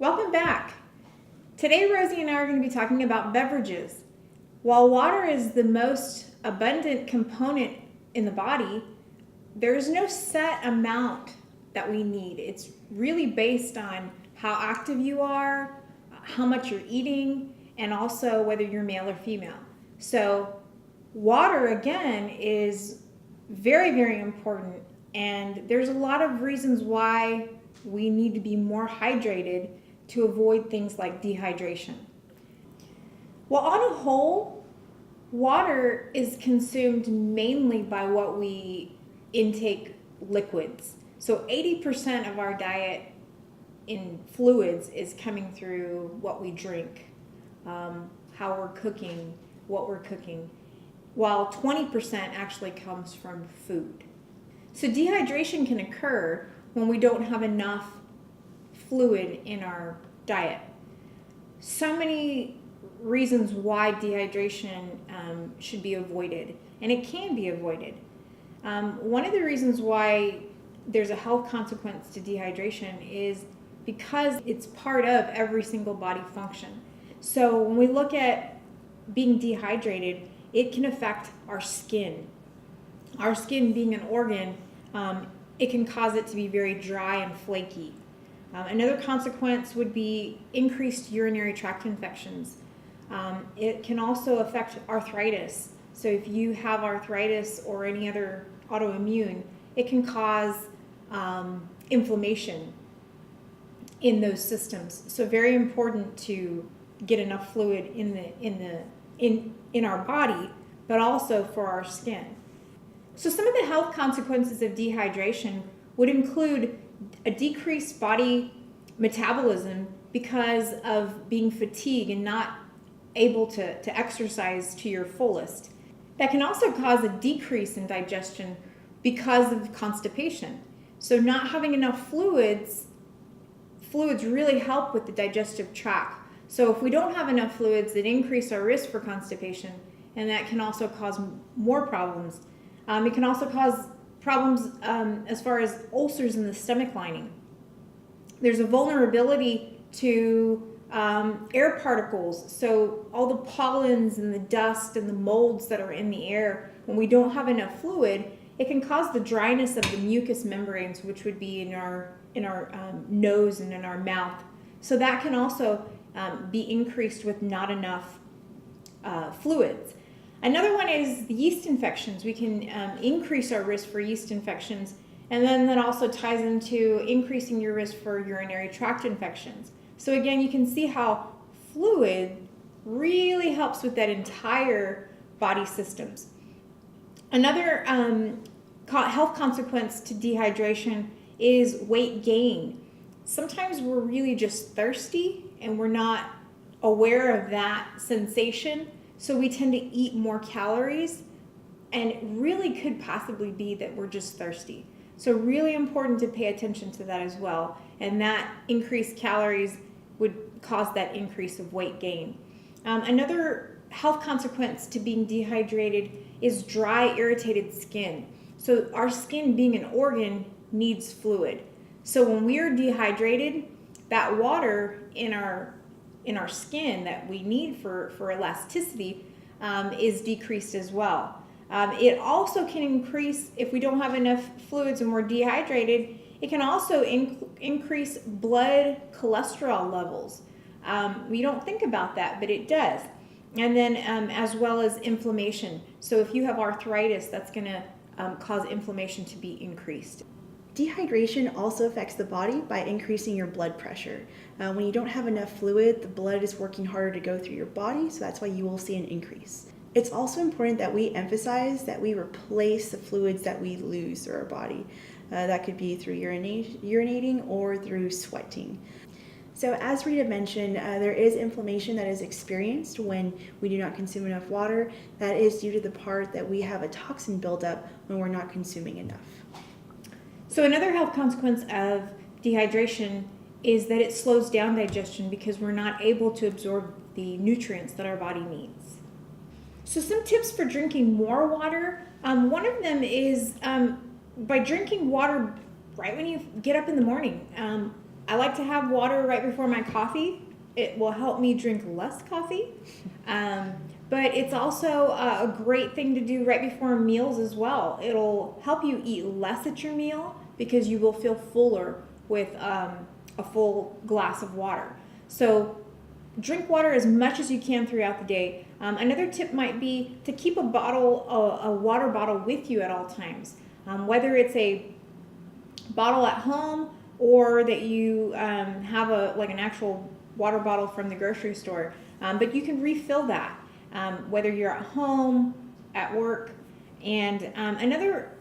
Welcome back. Today, Rosie and I are going to be talking about beverages. While water is the most abundant component in the body, there's no set amount that we need. It's really based on how active you are, how much you're eating, and also whether you're male or female. So water, again, is very, very important, and there's a lot of reasons why we need to be more hydrated to avoid things like dehydration. Well, on a whole, water is consumed mainly by what we intake liquids. So 80% of our diet in fluids is coming through what we drink, how we're cooking, what we're cooking, while 20% actually comes from food. So dehydration can occur when we don't have enough fluid in our diet. So many reasons why dehydration should be avoided, and it can be avoided. One of the reasons why there's a health consequence to dehydration is because it's part of every single body function. So when we look at being dehydrated, it can affect our skin. Our skin being an organ, it can cause it to be very dry and flaky. Another consequence would be increased urinary tract infections. It can also affect arthritis. So if you have arthritis or any other autoimmune, it can cause inflammation in those systems. So very important to get enough fluid in our body, but also for our skin. So some of the health consequences of dehydration would include a decreased body metabolism because of being fatigued and not able to exercise to your fullest. That can also cause a decrease in digestion because of constipation. So not having enough fluids really help with the digestive tract. So if we don't have enough fluids, it increase our risk for constipation, and that can also cause more problems. It can also cause problems as far as ulcers in the stomach lining. There's a vulnerability to air particles, so all the pollens and the dust and the molds that are in the air, when we don't have enough fluid, it can cause the dryness of the mucous membranes, which would be in our nose and in our mouth. So that can also be increased with not enough fluids. Another one is the yeast infections. We can increase our risk for yeast infections, and then that also ties into increasing your risk for urinary tract infections. So again, you can see how fluid really helps with that entire body systems. Another health consequence to dehydration is weight gain. Sometimes we're really just thirsty and we're not aware of that sensation. So we tend to eat more calories, and it really could possibly be that we're just thirsty. So really important to pay attention to that as well. And that increased calories would cause that increase of weight gain. Another health consequence to being dehydrated is dry, irritated skin. So our skin, being an organ, needs fluid. So when we are dehydrated, that water in our skin that we need for elasticity is decreased as well. It also can increase, if we don't have enough fluids and we're dehydrated, it can also increase blood cholesterol levels. We don't think about that, but it does. And then as well as inflammation. So if you have arthritis, that's going to cause inflammation to be increased. Dehydration also affects the body by increasing your blood pressure. When you don't have enough fluid, the blood is working harder to go through your body, so that's why you will see an increase. It's also important that we emphasize that we replace the fluids that we lose through our body. That could be through urinating or through sweating. So as Rita mentioned, there is inflammation that is experienced when we do not consume enough water. That is due to the part that we have a toxin buildup when we're not consuming enough. So another health consequence of dehydration is that it slows down digestion because we're not able to absorb the nutrients that our body needs. So some tips for drinking more water. One of them is by drinking water right when you get up in the morning. I like to have water right before my coffee. It will help me drink less coffee. But it's also a great thing to do right before meals as well. It'll help you eat less at your meal because you will feel fuller with a full glass of water. So drink water as much as you can throughout the day. Another tip might be to keep a water bottle with you at all times. Whether it's a bottle at home or that you have an actual water bottle from the grocery store, but you can refill that whether you're at home, at work. And another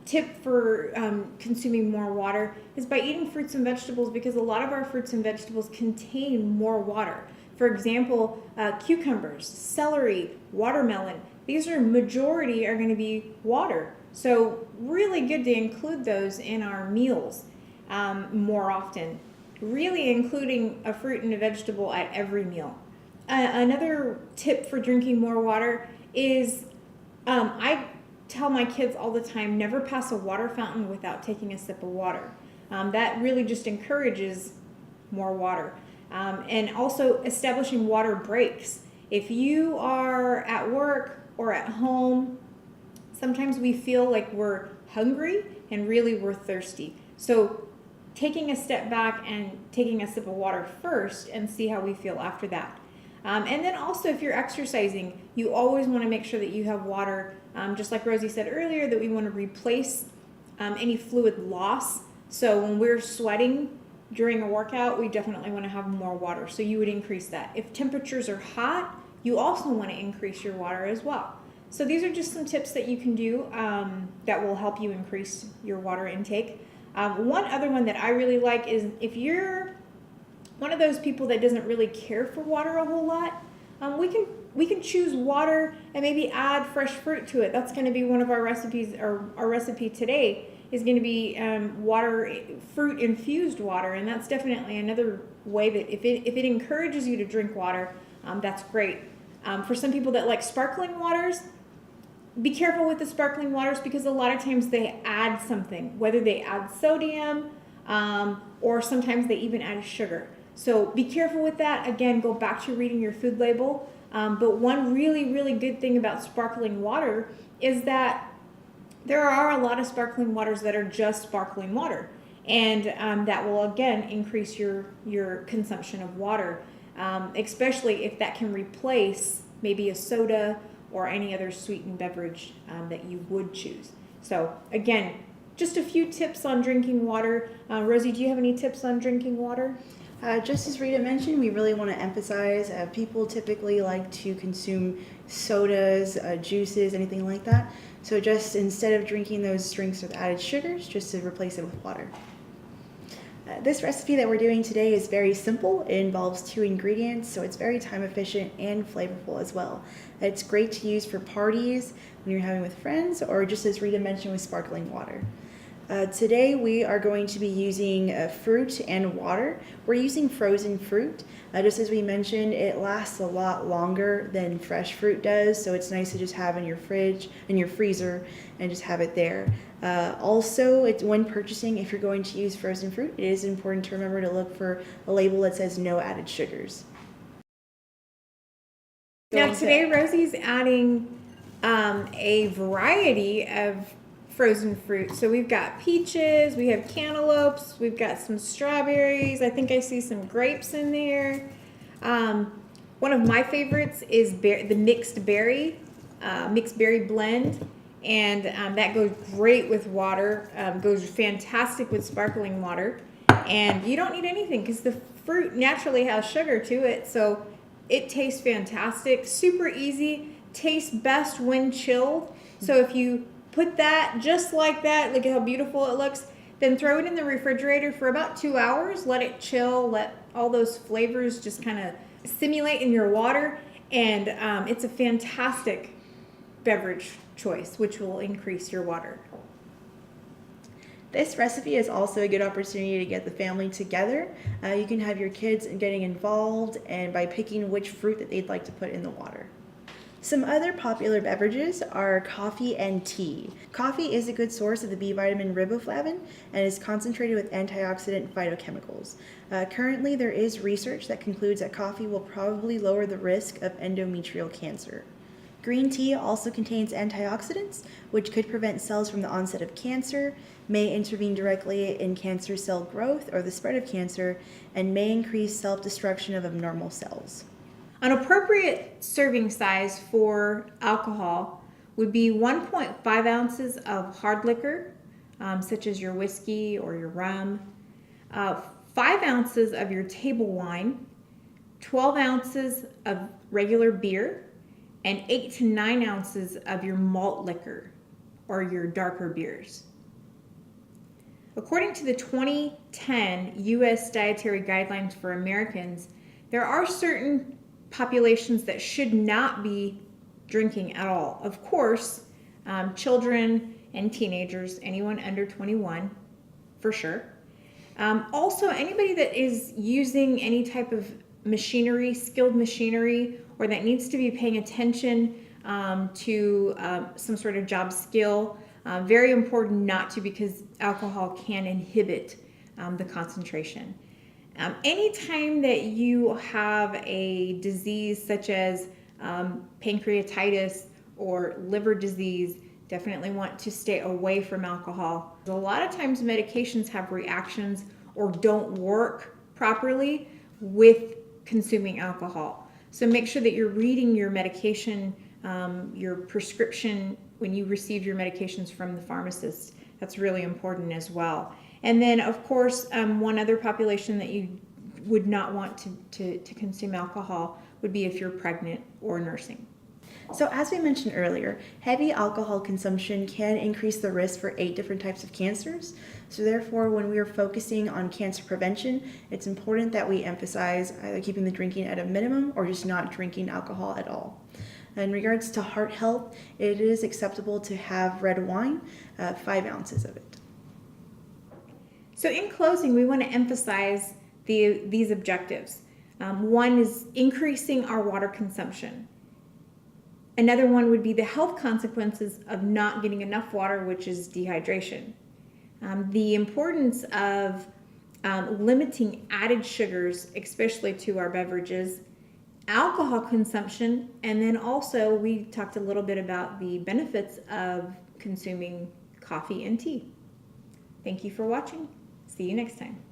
tip for consuming more water is by eating fruits and vegetables, because a lot of our fruits and vegetables contain more water. For example, cucumbers, celery, watermelon, these majority are going to be water. So really good to include those in our meals more often. Really including a fruit and a vegetable at every meal. Another tip for drinking more water is I tell my kids all the time, never pass a water fountain without taking a sip of water. That really just encourages more water. And also establishing water breaks. If you are at work or at home, sometimes we feel like we're hungry and really we're thirsty. So taking a step back and taking a sip of water first and see how we feel after that. And then also if you're exercising, you always want to make sure that you have water, just like Rosie said earlier, that we want to replace any fluid loss. So when we're sweating during a workout, we definitely want to have more water. So you would increase that. If temperatures are hot, you also want to increase your water as well. So these are just some tips that you can do that will help you increase your water intake. One other one that I really like is if you're one of those people that doesn't really care for water a whole lot, we can choose water and maybe add fresh fruit to it. That's going to be one of our recipes, or our recipe today is going to be fruit infused water, and that's definitely another way that if it encourages you to drink water, that's great. For some people that like sparkling waters, be careful with the sparkling waters because a lot of times they add something, whether they add sodium or sometimes they even add sugar. So be careful with that. Again, go back to reading your food label. But one really, really good thing about sparkling water is that there are a lot of sparkling waters that are just sparkling water. And that will, again, increase your consumption of water, especially if that can replace maybe a soda or any other sweetened beverage that you would choose. So again, just a few tips on drinking water. Rosie, do you have any tips on drinking water? Just as Rita mentioned, we really want to emphasize people typically like to consume sodas, juices, anything like that. So just instead of drinking those drinks with added sugars, just to replace it with water. This recipe that we're doing today is very simple. It involves 2 ingredients, so it's very time efficient and flavorful as well. It's great to use for parties when you're having with friends, or just as Rita mentioned, with sparkling water. Today we are going to be using fruit and water. We're using frozen fruit. Just as we mentioned, it lasts a lot longer than fresh fruit does, so it's nice to just have in your fridge, in your freezer, and just have it there. Also, when purchasing, if you're going to use frozen fruit, it is important to remember to look for a label that says no added sugars. Now today Rosie's adding a variety of frozen fruit. So we've got peaches, we have cantaloupes, we've got some strawberries. I think I see some grapes in there. One of my favorites is the mixed berry blend, and that goes great with water. Goes fantastic with sparkling water, and you don't need anything because the fruit naturally has sugar to it, so it tastes fantastic. Super easy. Tastes best when chilled. So if you put that just like that, look at how beautiful it looks, then throw it in the refrigerator for about 2 hours, let it chill, let all those flavors just kind of simulate in your water, and it's a fantastic beverage choice, which will increase your water. This recipe is also a good opportunity to get the family together. You can have your kids getting involved and by picking which fruit that they'd like to put in the water. Some other popular beverages are coffee and tea. Coffee is a good source of the B vitamin riboflavin and is concentrated with antioxidant phytochemicals. Currently, there is research that concludes that coffee will probably lower the risk of endometrial cancer. Green tea also contains antioxidants, which could prevent cells from the onset of cancer, may intervene directly in cancer cell growth or the spread of cancer, and may increase self-destruction of abnormal cells. An appropriate serving size for alcohol would be 1.5 ounces of hard liquor, such as your whiskey or your rum, 5 ounces of your table wine, 12 ounces of regular beer, and 8 to 9 ounces of your malt liquor or your darker beers. According to the 2010 U.S. Dietary Guidelines for Americans, there are certain populations that should not be drinking at all. Of course, children and teenagers, anyone under 21, for sure. Also, anybody that is using any type of machinery, skilled machinery, or that needs to be paying attention to some sort of job skill. Very important not to, because alcohol can inhibit the concentration. Anytime that you have a disease such as pancreatitis or liver disease, definitely want to stay away from alcohol. A lot of times medications have reactions or don't work properly with consuming alcohol. So make sure that you're reading your medication, your prescription when you receive your medications from the pharmacist. That's really important as well. And then, of course, one other population that you would not want to consume alcohol would be if you're pregnant or nursing. So as we mentioned earlier, heavy alcohol consumption can increase the risk for 8 different types of cancers. So therefore, when we are focusing on cancer prevention, it's important that we emphasize either keeping the drinking at a minimum or just not drinking alcohol at all. In regards to heart health, it is acceptable to have red wine, 5 ounces of it. So in closing, we want to emphasize these objectives. One is increasing our water consumption. Another one would be the health consequences of not getting enough water, which is dehydration. The importance of limiting added sugars, especially to our beverages, alcohol consumption, and then also we talked a little bit about the benefits of consuming coffee and tea. Thank you for watching. See you next time.